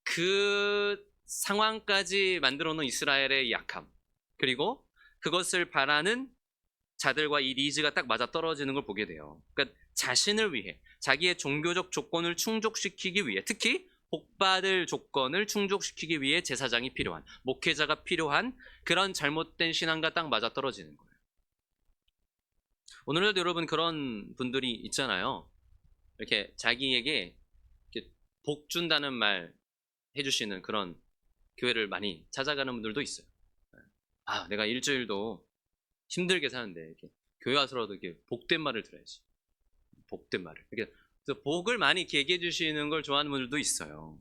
그 상황까지 만들어 놓은 이스라엘의 약함, 그리고 그것을 바라는 자들과 이 니즈가 딱 맞아 떨어지는 걸 보게 돼요. 그러니까 자신을 위해, 자기의 종교적 조건을 충족시키기 위해, 특히 복받을 조건을 충족시키기 위해 제사장이 필요한, 목회자가 필요한 그런 잘못된 신앙과 딱 맞아 떨어지는 거예요. 오늘날도 여러분 그런 분들이 있잖아요. 이렇게 자기에게 이렇게 복 준다는 말 해주시는 그런 교회를 많이 찾아가는 분들도 있어요. 아, 내가 일주일도 힘들게 사는데 이렇게 교회 와서라도 이렇게 복된 말을 들어야지. 복된 말을. 이렇게 그래서 복을 많이 얘기해 주시는 걸 좋아하는 분들도 있어요.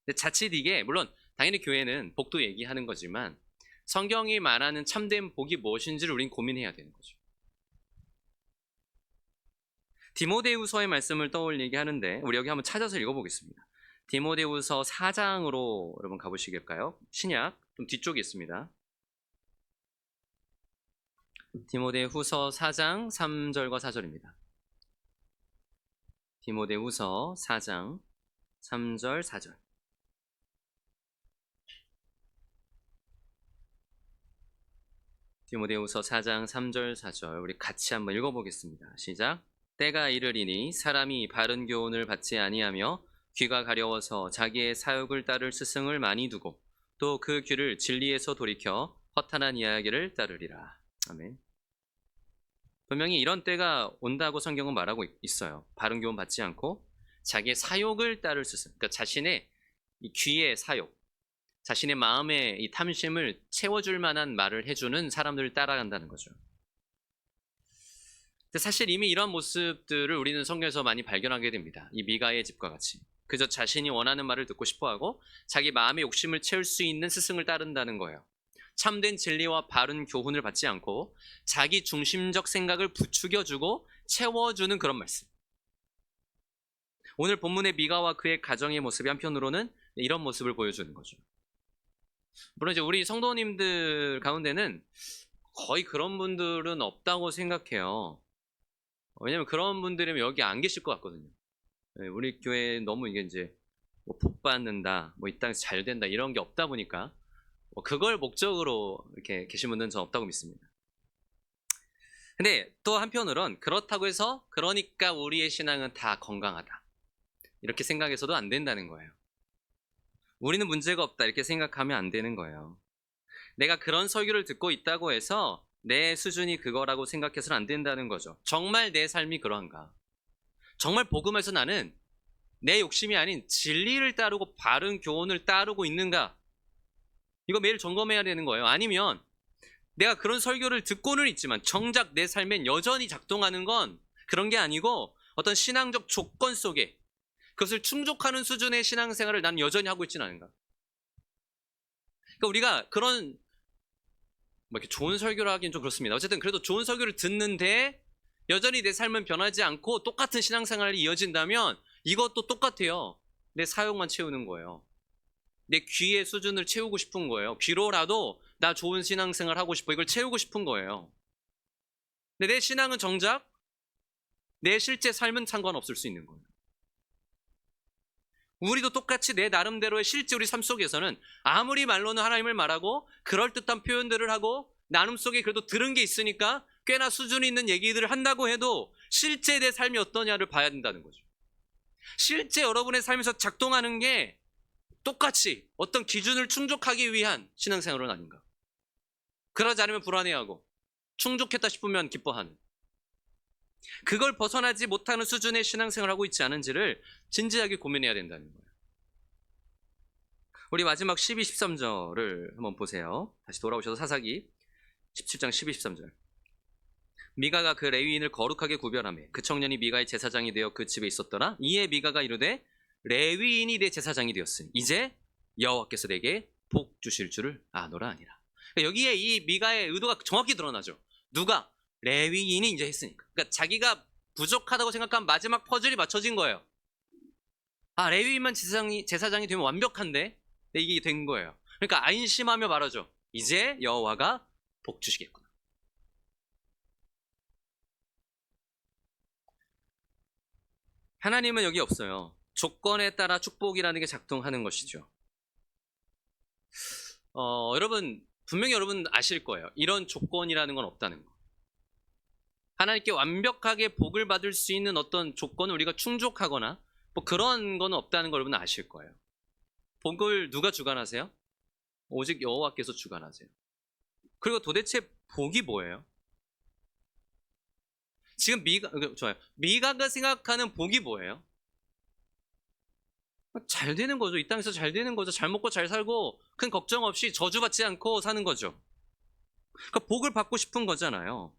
근데 자칫 이게, 물론 당연히 교회는 복도 얘기하는 거지만 성경이 말하는 참된 복이 무엇인지를 우린 고민해야 되는 거죠. 디모데후서의 말씀을 떠올리게 하는데 우리 여기 한번 찾아서 읽어보겠습니다. 디모데후서 4장으로 여러분 가보시겠까요? 신약 좀 뒤쪽에 있습니다. 디모데후서 4장 3절과 4절입니다. 디모데후서 4장 3절 4절. 디모데후서 4장 3절 4절 우리 같이 한번 읽어보겠습니다. 시작. 때가 이르리니 사람이 바른 교훈을 받지 아니하며 귀가 가려워서 자기의 사욕을 따를 스승을 많이 두고 또 그 귀를 진리에서 돌이켜 허탄한 이야기를 따르리라. 아멘. 분명히 이런 때가 온다고 성경은 말하고 있어요. 바른 교훈 받지 않고 자기의 사욕을 따를 스승, 그러니까 자신의 이 귀의 사욕, 자신의 마음의 이 탐심을 채워줄 만한 말을 해주는 사람들을 따라간다는 거죠. 근데 사실 이미 이런 모습들을 우리는 성경에서 많이 발견하게 됩니다. 이 미가의 집과 같이. 그저 자신이 원하는 말을 듣고 싶어하고 자기 마음의 욕심을 채울 수 있는 스승을 따른다는 거예요. 참된 진리와 바른 교훈을 받지 않고 자기 중심적 생각을 부추겨주고 채워주는 그런 말씀. 오늘 본문의 미가와 그의 가정의 모습이 한편으로는 이런 모습을 보여주는 거죠. 물론 이제 우리 성도님들 가운데는 거의 그런 분들은 없다고 생각해요. 왜냐면 그런 분들이면 여기 안 계실 것 같거든요. 우리 교회 너무 이게 이제 뭐 복 받는다, 뭐 이 땅에서 잘 된다 이런 게 없다 보니까 그걸 목적으로 이렇게 계신 분들은 전 없다고 믿습니다. 근데 또 한편으론 그렇다고 해서 그러니까 우리의 신앙은 다 건강하다 이렇게 생각해서도 안 된다는 거예요. 우리는 문제가 없다 이렇게 생각하면 안 되는 거예요. 내가 그런 설교를 듣고 있다고 해서 내 수준이 그거라고 생각해서는 안 된다는 거죠. 정말 내 삶이 그러한가? 정말 복음에서 나는 내 욕심이 아닌 진리를 따르고 바른 교훈을 따르고 있는가? 이거 매일 점검해야 되는 거예요. 아니면 내가 그런 설교를 듣고는 있지만 정작 내 삶엔 여전히 작동하는 건 그런 게 아니고 어떤 신앙적 조건 속에 그것을 충족하는 수준의 신앙생활을 난 여전히 하고 있지는 않은가? 그러니까 우리가 그런 뭐 이렇게 좋은 설교를 하기는 좀 그렇습니다. 어쨌든 그래도 좋은 설교를 듣는데 여전히 내 삶은 변하지 않고 똑같은 신앙생활이 이어진다면 이것도 똑같아요. 내 사욕만 채우는 거예요. 내 귀의 수준을 채우고 싶은 거예요. 귀로라도 나 좋은 신앙생활 하고 싶어. 이걸 채우고 싶은 거예요. 근데 내 신앙은 정작 내 실제 삶은 상관없을 수 있는 거예요. 우리도 똑같이 내 나름대로의 실제 우리 삶 속에서는 아무리 말로는 하나님을 말하고 그럴듯한 표현들을 하고 나눔 속에 그래도 들은 게 있으니까 꽤나 수준이 있는 얘기들을 한다고 해도 실제 내 삶이 어떠냐를 봐야 된다는 거죠. 실제 여러분의 삶에서 작동하는 게 똑같이 어떤 기준을 충족하기 위한 신앙생활은 아닌가? 그러지 않으면 불안해하고 충족했다 싶으면 기뻐하는, 그걸 벗어나지 못하는 수준의 신앙생활을 하고 있지 않은지를 진지하게 고민해야 된다는 거예요. 우리 마지막 12, 13절을 한번 보세요. 다시 돌아오셔서 사사기 17장 12, 13절. 미가가 그 레위인을 거룩하게 구별하며 그 청년이 미가의 제사장이 되어 그 집에 있었더라. 이에 미가가 이르되 레위인이 내 제사장이 되었으니 이제 여호와께서 내게 복 주실 줄을 아노라 아니라. 그러니까 여기에 이 미가의 의도가 정확히 드러나죠. 누가? 레위인이 이제 했으니까. 그러니까 자기가 부족하다고 생각한 마지막 퍼즐이 맞춰진 거예요. 아, 레위인만 제사장이 되면 완벽한데? 네, 이게 된 거예요. 그러니까 안심하며 말하죠. 이제 여호와가 복 주시겠구나. 하나님은 여기 없어요. 조건에 따라 축복이라는 게 작동하는 것이죠. 여러분, 분명히 여러분 아실 거예요. 이런 조건이라는 건 없다는 거. 하나님께 완벽하게 복을 받을 수 있는 어떤 조건을 우리가 충족하거나 뭐 그런 건 없다는 걸 여러분 아실 거예요. 복을 누가 주관하세요? 오직 여호와께서 주관하세요. 그리고 도대체 복이 뭐예요? 지금 좋아요. 미가가 생각하는 복이 뭐예요? 잘 되는 거죠. 이 땅에서 잘 되는 거죠. 잘 먹고 잘 살고 큰 걱정 없이 저주받지 않고 사는 거죠. 그러니까 복을 받고 싶은 거잖아요.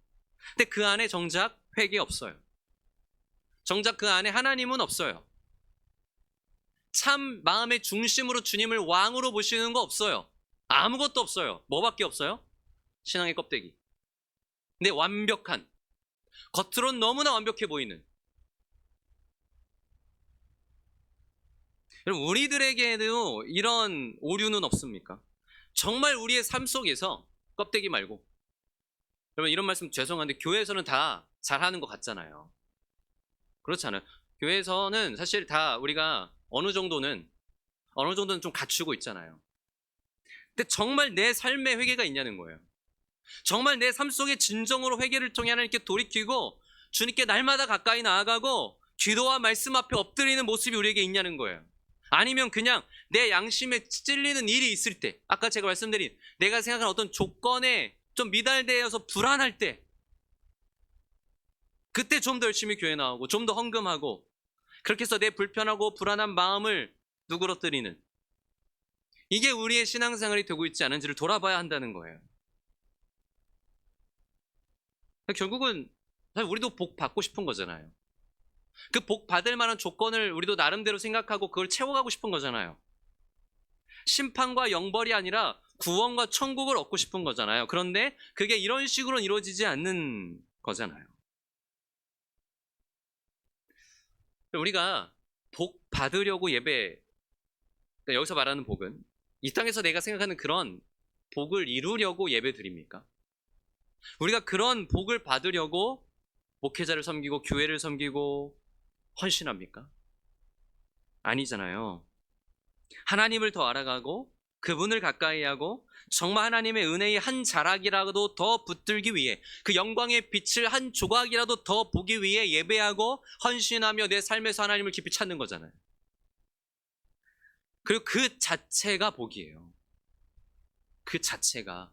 근데 그 안에 정작 회개 없어요. 정작 그 안에 하나님은 없어요. 참 마음의 중심으로 주님을 왕으로 보시는 거 없어요. 아무것도 없어요. 뭐밖에 없어요? 신앙의 껍데기. 근데 완벽한, 겉으로는 너무나 완벽해 보이는. 여러분, 우리들에게도 이런 오류는 없습니까? 정말 우리의 삶 속에서 껍데기 말고, 여러분 이런 말씀 죄송한데 교회에서는 다 잘하는 것 같잖아요. 그렇지 않아요? 교회에서는 사실 다 우리가 어느 정도는 좀 갖추고 있잖아요. 근데 정말 내 삶에 회개가 있냐는 거예요. 정말 내 삶 속에 진정으로 회개를 통해 하나님께 돌이키고 주님께 날마다 가까이 나아가고 기도와 말씀 앞에 엎드리는 모습이 우리에게 있냐는 거예요. 아니면 그냥 내 양심에 찔리는 일이 있을 때, 아까 제가 말씀드린 내가 생각하는 어떤 조건에 좀 미달되어서 불안할 때, 그때 좀 더 열심히 교회 나오고 좀 더 헌금하고, 그렇게 해서 내 불편하고 불안한 마음을 누그러뜨리는, 이게 우리의 신앙생활이 되고 있지 않은지를 돌아봐야 한다는 거예요. 결국은 사실 우리도 복 받고 싶은 거잖아요. 그 복 받을 만한 조건을 우리도 나름대로 생각하고 그걸 채워가고 싶은 거잖아요. 심판과 영벌이 아니라 구원과 천국을 얻고 싶은 거잖아요. 그런데 그게 이런 식으로는 이루어지지 않는 거잖아요. 우리가 복 받으려고 그러니까 여기서 말하는 복은 이 땅에서 내가 생각하는 그런 복을 이루려고 예배 드립니까? 우리가 그런 복을 받으려고 목회자를 섬기고 교회를 섬기고 헌신합니까? 아니잖아요. 하나님을 더 알아가고 그분을 가까이 하고 정말 하나님의 은혜의 한 자락이라도 더 붙들기 위해, 그 영광의 빛을 한 조각이라도 더 보기 위해 예배하고 헌신하며 내 삶에서 하나님을 깊이 찾는 거잖아요. 그리고 그 자체가 복이에요. 그 자체가.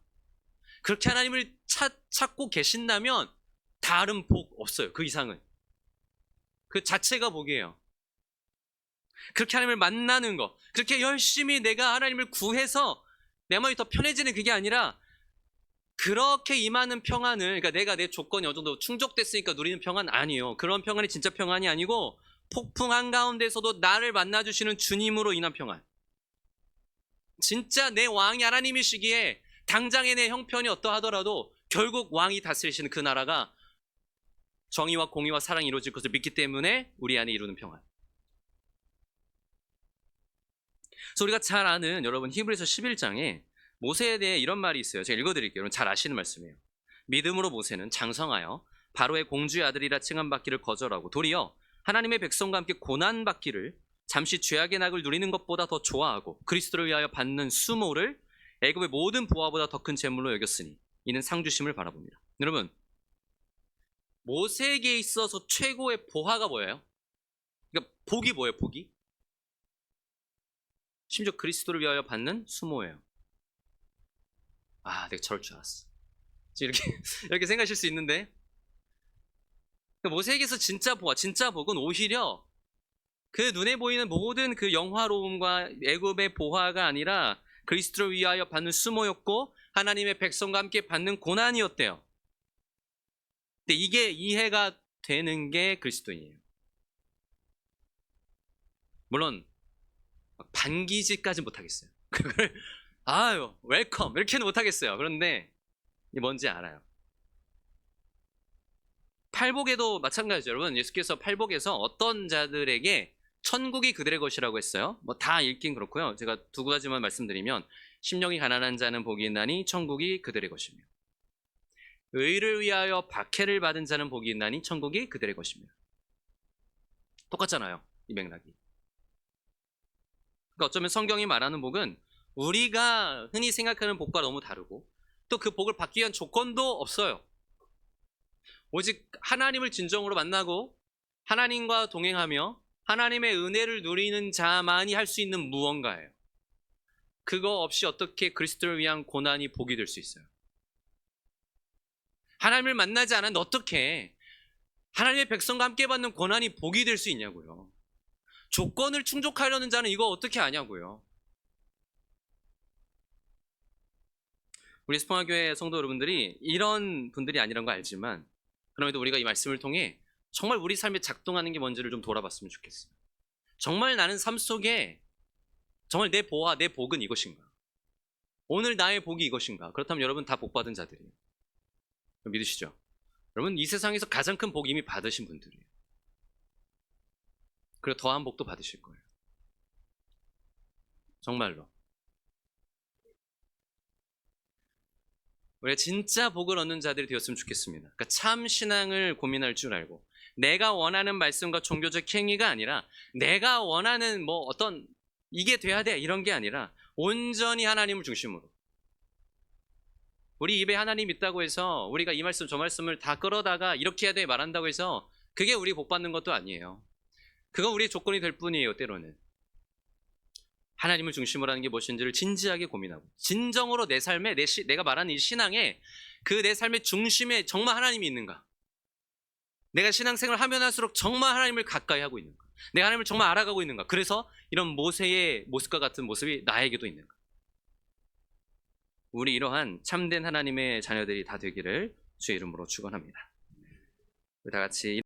그렇게 하나님을 찾고 계신다면 다른 복 없어요. 그 이상은. 그 자체가 복이에요. 그렇게 하나님을 만나는 거, 그렇게 열심히 내가 하나님을 구해서 내 마음이 더 편해지는 그게 아니라, 그렇게 임하는 평안을, 그러니까 내가 내 조건이 어느 정도 충족됐으니까 누리는 평안 아니에요. 그런 평안이 진짜 평안이 아니고 폭풍 한가운데서도 나를 만나주시는 주님으로 인한 평안. 진짜 내 왕이 하나님이시기에 당장의 내 형편이 어떠하더라도 결국 왕이 다스리시는 그 나라가 정의와 공의와 사랑이 이루어질 것을 믿기 때문에 우리 안에 이루는 평안. 그래서 우리가 잘 아는, 여러분 히브리서 11장에 모세에 대해 이런 말이 있어요. 제가 읽어드릴게요. 여러분 잘 아시는 말씀이에요. 믿음으로 모세는 장성하여 바로의 공주의 아들이라 칭함받기를 거절하고 도리어 하나님의 백성과 함께 고난받기를 잠시 죄악의 낙을 누리는 것보다 더 좋아하고 그리스도를 위하여 받는 수모를 애굽의 모든 보화보다 더 큰 재물로 여겼으니 이는 상주심을 바라봅니다. 여러분, 모세에게 있어서 최고의 보화가 뭐예요? 그러니까 복이 뭐예요? 복이? 심지어 그리스도를 위하여 받는 수모예요. 아, 내가 저럴 줄 알았어. 이렇게 생각하실 수 있는데, 모세에게서 진짜 보화, 진짜 복은 오히려 그 눈에 보이는 모든 그 영화로움과 애굽의 보화가 아니라 그리스도를 위하여 받는 수모였고 하나님의 백성과 함께 받는 고난이었대요. 근데 이게 이해가 되는 게 그리스도인이에요. 물론 반기지까지 못하겠어요. 그걸 아유 웰컴 이렇게는 못하겠어요. 그런데 이게 뭔지 알아요. 팔복에도 마찬가지죠. 여러분, 예수께서 팔복에서 어떤 자들에게 천국이 그들의 것이라고 했어요. 뭐 다 읽긴 그렇고요. 제가 두 가지만 말씀드리면, 심령이 가난한 자는 복이 있나니 천국이 그들의 것이며, 의를 위하여 박해를 받은 자는 복이 있나니 천국이 그들의 것이며. 똑같잖아요, 이 맥락이. 그러니까 어쩌면 성경이 말하는 복은 우리가 흔히 생각하는 복과 너무 다르고, 또 그 복을 받기 위한 조건도 없어요. 오직 하나님을 진정으로 만나고 하나님과 동행하며 하나님의 은혜를 누리는 자만이 할 수 있는 무언가예요. 그거 없이 어떻게 그리스도를 위한 고난이 복이 될 수 있어요? 하나님을 만나지 않았는데 어떻게 하나님의 백성과 함께 받는 고난이 복이 될 수 있냐고요. 조건을 충족하려는 자는 이거 어떻게 아냐고요. 우리 스포나교회 성도 여러분들이 이런 분들이 아니란 거 알지만, 그럼에도 우리가 이 말씀을 통해 정말 우리 삶에 작동하는 게 뭔지를 좀 돌아봤으면 좋겠어요. 정말 나는 삶 속에 정말 내 보아, 내 복은 이것인가? 오늘 나의 복이 이것인가? 그렇다면 여러분 다 복 받은 자들이에요. 믿으시죠? 여러분 이 세상에서 가장 큰 복 이미 받으신 분들이에요. 그리고 더한 복도 받으실 거예요. 정말로. 우리가 진짜 복을 얻는 자들이 되었으면 좋겠습니다. 그러니까 참 신앙을 고민할 줄 알고, 내가 원하는 말씀과 종교적 행위가 아니라 내가 원하는 뭐 어떤 이게 돼야 돼 이런 게 아니라 온전히 하나님을 중심으로, 우리 입에 하나님 있다고 해서 우리가 이 말씀 저 말씀을 다 끌어다가 이렇게 해야 돼 말한다고 해서 그게 우리 복 받는 것도 아니에요. 그건 우리의 조건이 될 뿐이에요. 때로는 하나님을 중심으로 하는 게 무엇인지를 진지하게 고민하고, 진정으로 내 삶에 내가 말하는 이 신앙에 그 내 삶의 중심에 정말 하나님이 있는가, 내가 신앙생활을 하면 할수록 정말 하나님을 가까이 하고 있는가, 내가 하나님을 정말 알아가고 있는가, 그래서 이런 모세의 모습과 같은 모습이 나에게도 있는가. 우리 이러한 참된 하나님의 자녀들이 다 되기를 주의 이름으로 축원합니다. 다 같이